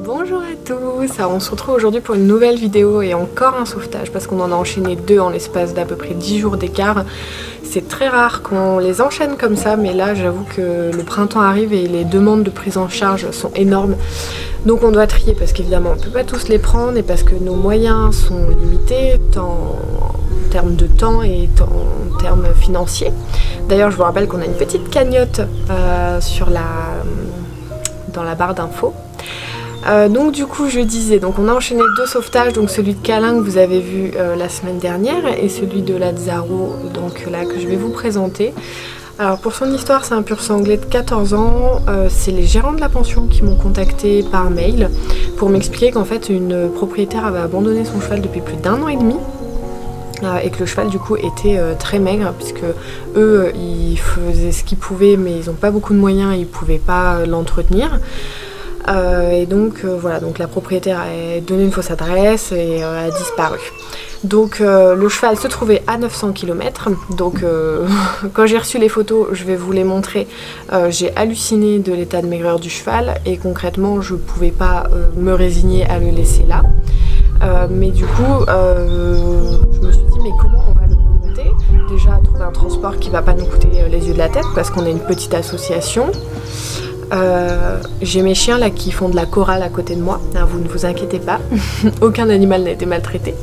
Bonjour à tous, alors on se retrouve aujourd'hui pour une nouvelle vidéo et encore un sauvetage parce qu'on en a enchaîné deux en l'espace d'à peu près 10 jours d'écart. C'est très rare qu'on les enchaîne comme ça, mais là j'avoue que le printemps arrive et les demandes de prise en charge sont énormes. Donc on doit trier parce qu'évidemment on ne peut pas tous les prendre et parce que nos moyens sont limités tant en termes de temps et en termes financiers. D'ailleurs je vous rappelle qu'on a une petite cagnotte dans la barre d'infos. Donc du coup je disais, donc on a enchaîné deux sauvetages, donc celui de Calin que vous avez vu la semaine dernière et celui de Lazzaro donc là que je vais vous présenter. Alors pour son histoire, c'est un pur sanglé de 14 ans, c'est les gérants de la pension qui m'ont contacté par mail pour m'expliquer qu'en fait une propriétaire avait abandonné son cheval depuis plus d'1 an et demi. Et que le cheval du coup était très maigre puisque eux ils faisaient ce qu'ils pouvaient mais ils n'ont pas beaucoup de moyens et ils ne pouvaient pas l'entretenir. Et donc voilà, donc la propriétaire a donné une fausse adresse et a disparu. Donc le cheval se trouvait à 900 km, donc quand j'ai reçu les photos, je vais vous les montrer, j'ai halluciné de l'état de maigreur du cheval et concrètement je pouvais pas me résigner à le laisser là. Mais du coup je me suis dit mais comment on va le remonter? Déjà trouver un transport qui va pas nous coûter les yeux de la tête parce qu'on est une petite association. J'ai mes chiens là qui font de la chorale à côté de moi, vous ne vous inquiétez pas, aucun animal n'a été maltraité.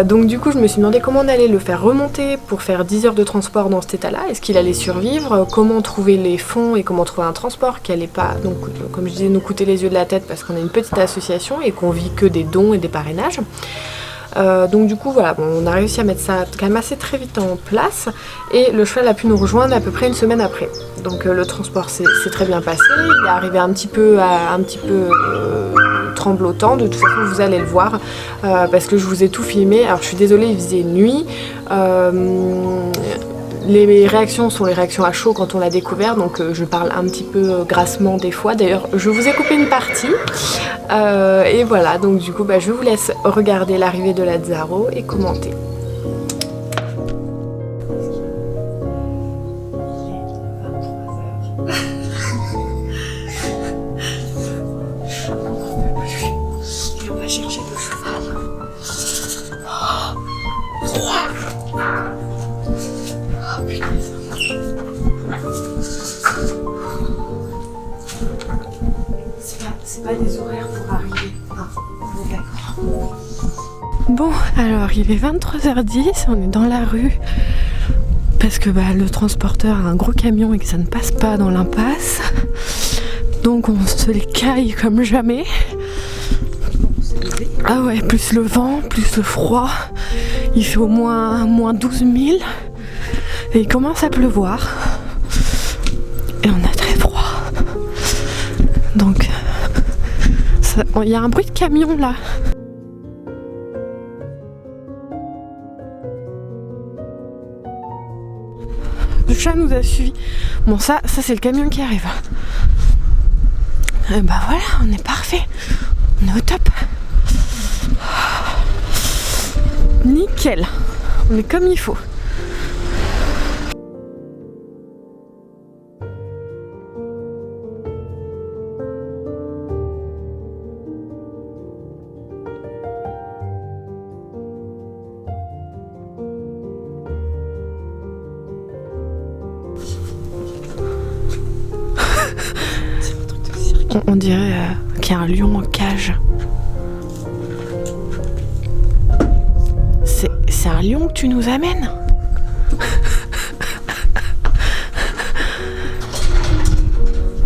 Donc du coup je me suis demandé comment on allait le faire remonter pour faire 10 heures de transport dans cet état là, est-ce qu'il allait survivre, comment trouver les fonds et comment trouver un transport qui allait pas, donc, comme je disais, nous coûter les yeux de la tête parce qu'on est une petite association et qu'on vit que des dons et des parrainages. Donc du coup voilà, bon, on a réussi à mettre ça quand même assez très vite en place et le cheval a pu nous rejoindre à peu près une semaine après. Donc le transport s'est très bien passé, il est arrivé un petit peu tremblotant, de toute façon vous allez le voir parce que je vous ai tout filmé. Alors je suis désolée, il faisait nuit. Les réactions sont les réactions à chaud quand on l'a découvert, donc je parle un petit peu grassement des fois. D'ailleurs, je vous ai coupé une partie. Et voilà, donc du coup, je vous laisse regarder l'arrivée de Lazzaro et commenter. On va chercher le cheval. C'est pas des horaires pour arriver. Ah, on est d'accord. Bon, alors il est 23h10, on est dans la rue parce que le transporteur a un gros camion et que ça ne passe pas dans l'impasse. Donc on se les caille comme jamais. Ah ouais, plus le vent, plus le froid. Il fait au moins 12 000 et il commence à pleuvoir. Et on a très froid. Donc il y a un bruit de camion là. Le chat nous a suivis. Bon ça c'est le camion qui arrive. Et voilà, on est parfait. On est au top. Nickel. On est comme il faut. On dirait qu'il y a un lion en cage. C'est un lion que tu nous amènes?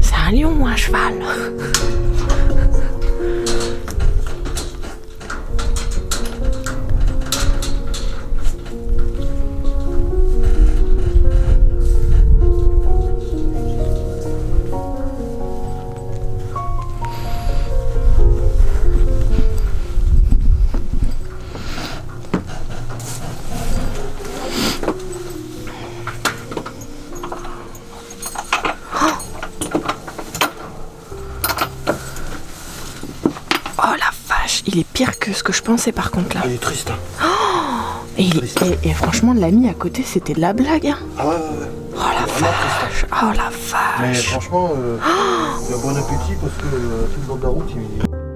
C'est un lion ou un cheval? Il est pire que ce que je pensais par contre là. Il est triste. Et franchement l'ami à côté c'était de la blague. Hein. Ah ouais. Oh la vache. Oh la vache. Mais franchement, bon appétit parce que tout le long de la route il...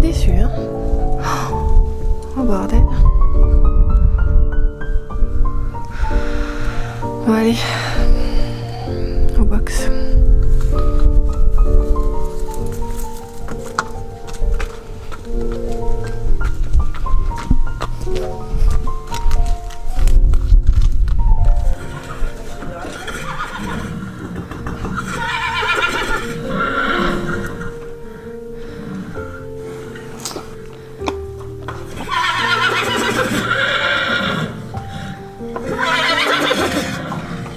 déçu, hein. Oh bordel. Bon allez, au box.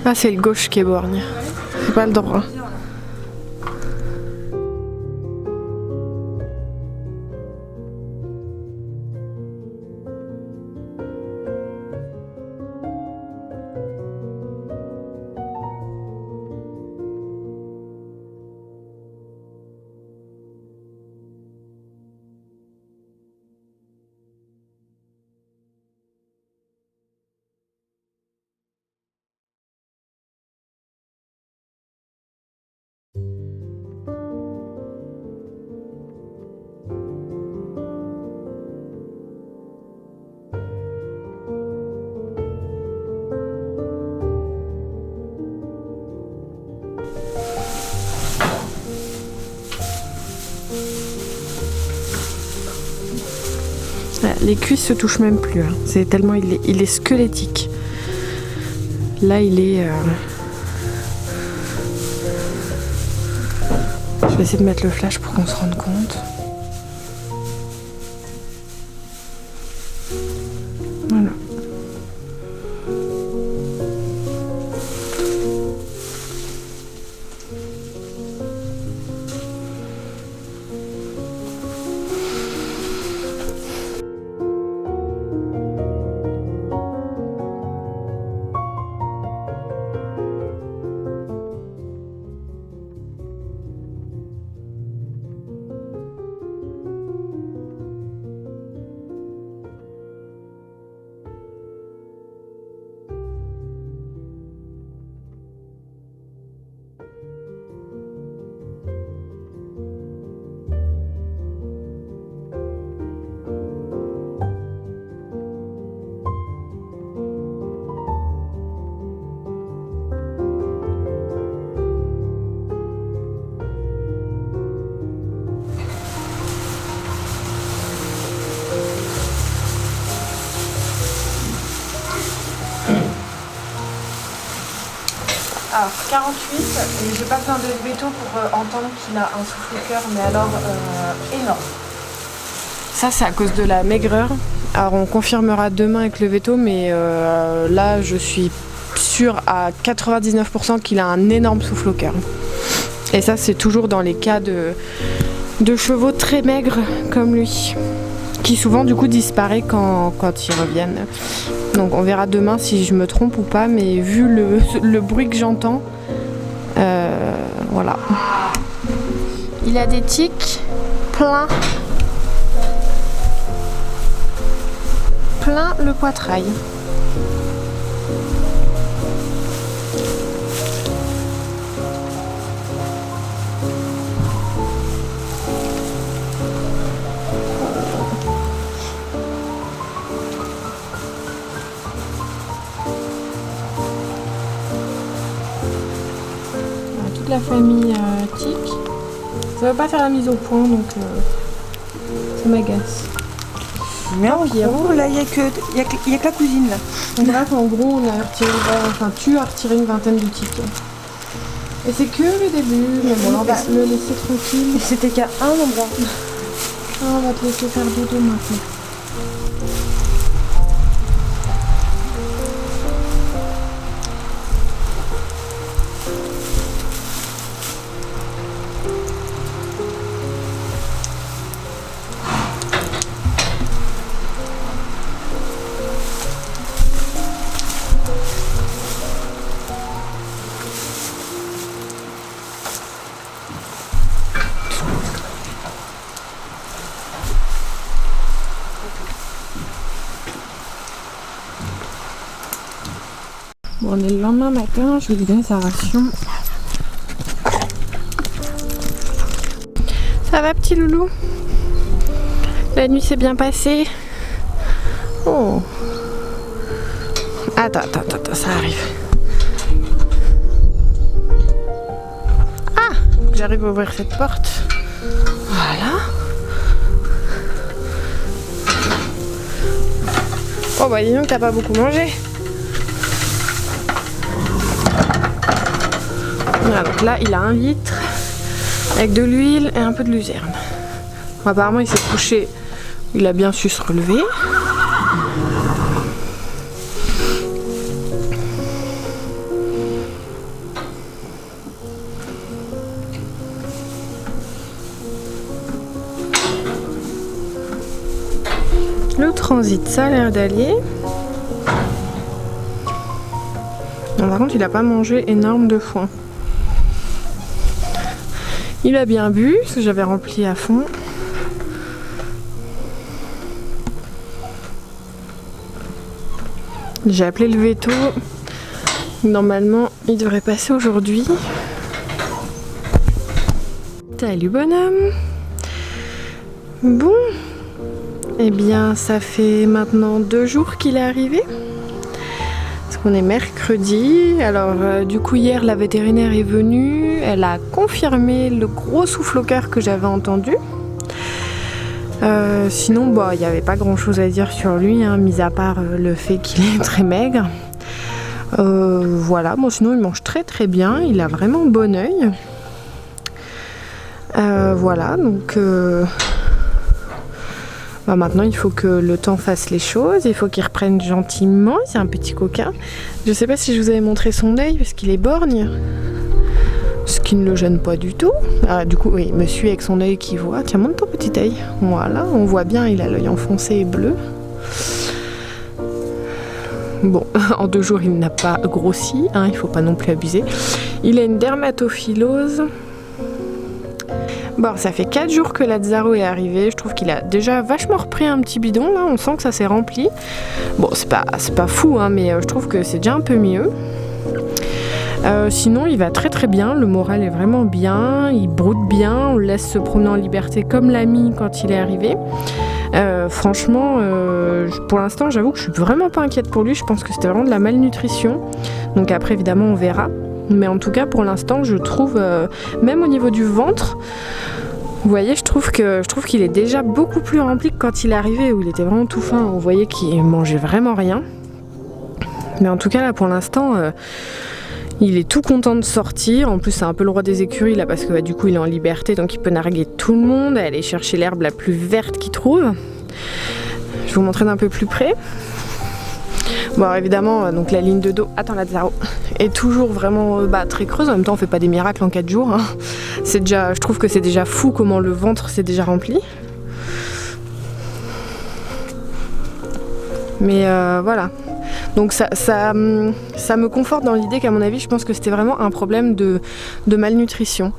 Ah, c'est le gauche qui est borgne, c'est pas le droit. Les cuisses se touchent même plus, hein. C'est tellement il est squelettique. Là il est... Je vais essayer de mettre le flash pour qu'on se rende compte. Voilà. Alors 48, et j'ai pas besoin de veto pour entendre qu'il a un souffle-cœur, mais alors énorme. Ça c'est à cause de la maigreur. Alors on confirmera demain avec le veto, mais là je suis sûre à 99% qu'il a un énorme souffle au cœur. Et ça c'est toujours dans les cas de chevaux très maigres comme lui, qui souvent du coup disparaît quand ils reviennent. Donc on verra demain si je me trompe ou pas, mais vu le bruit que j'entends, voilà. Il a des tics plein le poitrail. La famille tic, ça va pas faire la mise au point, donc ça m'agace. Mais en gros, là, il n'y a que la cousine là. Donc bref, en gros, on a retiré, enfin, tu as retiré une vingtaine de tickets. Et c'est que le début, mais bon, on va le laisser tranquille. C'était qu'à un endroit. On va te laisser faire dodo maintenant. Bon, on est le lendemain matin, je vais lui donner sa ration. Ça va, petit loulou? la nuit s'est bien passée. Oh. Attends, ça arrive. Ah, j'arrive à ouvrir cette porte. Voilà. Oh bah dis donc, t'as pas beaucoup mangé. Voilà, donc là il a 1 litre avec de l'huile et un peu de luzerne. Bon, apparemment il s'est couché, il a bien su se relever. Le transit, ça a l'air d'aller. Non, par contre il a pas mangé énorme de foin. Il a bien bu, parce que j'avais rempli à fond. J'ai appelé le veto. Normalement, il devrait passer aujourd'hui. Salut bonhomme. Bon. Eh bien, ça fait maintenant 2 jours qu'il est arrivé. Parce qu'on est mercredi. Alors, du coup, hier, la vétérinaire est venue. Elle a confirmé le gros souffle au cœur que j'avais entendu. Sinon, bah, il n'y avait pas grand chose à dire sur lui, hein, mis à part le fait qu'il est très maigre. Voilà, bon, sinon, il mange très très bien. Il a vraiment bon œil. Voilà, donc... Bah maintenant il faut que le temps fasse les choses, il faut qu'il reprenne gentiment, c'est un petit coquin. Je sais pas si je vous avais montré son œil parce qu'il est borgne, ce qui ne le gêne pas du tout. Ah, du coup oui, il me suit avec son œil qui voit. Tiens, monte ton petit œil. Voilà, on voit bien, il a l'œil enfoncé et bleu. Bon, en 2 jours il n'a pas grossi, hein, il faut pas non plus abuser. Il a une dermatophilose. Bon, ça fait 4 jours que la Zaro est arrivée. Je trouve qu'il a déjà vachement repris un petit bidon. Là, on sent que ça s'est rempli. Bon, c'est pas fou, hein, mais je trouve que c'est déjà un peu mieux. Sinon, il va très très bien. Le moral est vraiment bien. Il broute bien. On le laisse se promener en liberté comme l'ami quand il est arrivé. Franchement, pour l'instant, j'avoue que je suis vraiment pas inquiète pour lui. Je pense que c'était vraiment de la malnutrition. Donc après, évidemment, on verra. Mais en tout cas, pour l'instant, je trouve, même au niveau du ventre, vous voyez, je trouve qu'il est déjà beaucoup plus rempli que quand il est arrivé, où il était vraiment tout fin. On voyait qu'il mangeait vraiment rien. Mais en tout cas, là, pour l'instant, il est tout content de sortir. En plus, c'est un peu le roi des écuries, là, parce que bah, du coup, il est en liberté, donc il peut narguer tout le monde, aller chercher l'herbe la plus verte qu'il trouve. Je vais vous montrer d'un peu plus près. Bon, alors évidemment, donc la ligne de dos, attends, la Zaro, est toujours vraiment très creuse. En même temps, on fait pas des miracles en 4 jours. Hein. C'est déjà, je trouve que c'est déjà fou comment le ventre s'est déjà rempli. Mais voilà. Donc ça me conforte dans l'idée qu'à mon avis, je pense que c'était vraiment un problème de malnutrition.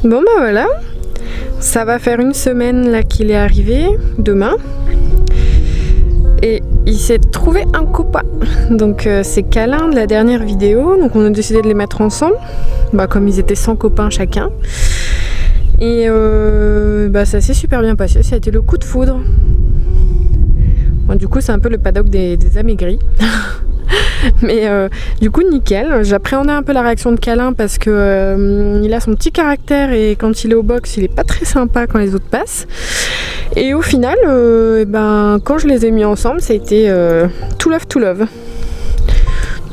Bon bah voilà, ça va faire 1 semaine là qu'il est arrivé, demain. Et il s'est trouvé un copain. Donc c'est câlin de la dernière vidéo, donc on a décidé de les mettre ensemble, comme ils étaient 100 copains chacun. Et ça s'est super bien passé, ça a été le coup de foudre. Bon, du coup c'est un peu le paddock des amaigris. Mais du coup nickel, j'appréhendais un peu la réaction de câlin parce que il a son petit caractère et quand il est au box il est pas très sympa quand les autres passent. Et au final, quand je les ai mis ensemble, ça a été tout love to love.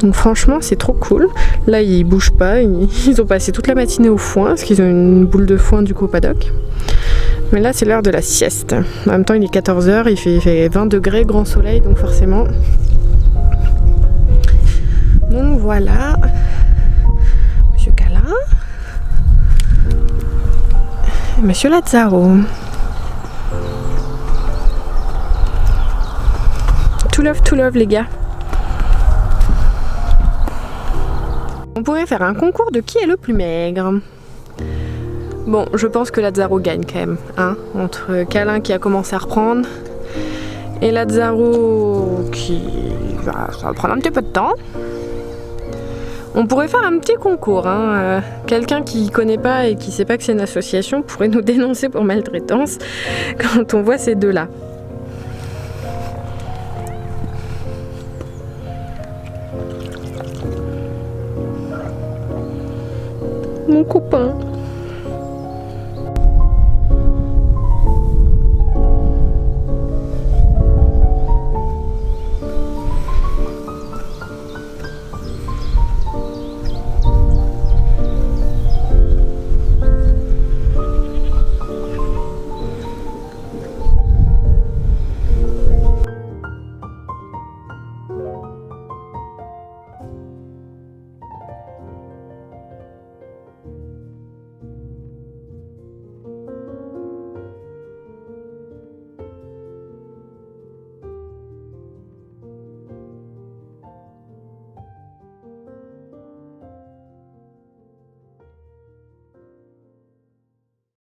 Donc franchement, c'est trop cool. Là, ils bougent pas. Ils ont passé toute la matinée au foin, parce qu'ils ont une boule de foin du coup au paddock. Mais là, c'est l'heure de la sieste. En même temps, il est 14h, il fait 20 degrés, grand soleil, donc forcément. Donc voilà. Monsieur Câlin. Et Monsieur Lazzaro. To love les gars. On pourrait faire un concours de qui est le plus maigre. Bon, je pense que Lazzaro gagne quand même, hein, entre Câlin qui a commencé à reprendre et Lazzaro qui ça va prendre un petit peu de temps. On pourrait faire un petit concours, hein. Quelqu'un qui connaît pas et qui sait pas que c'est une association pourrait nous dénoncer pour maltraitance quand on voit ces deux-là. Mon copain.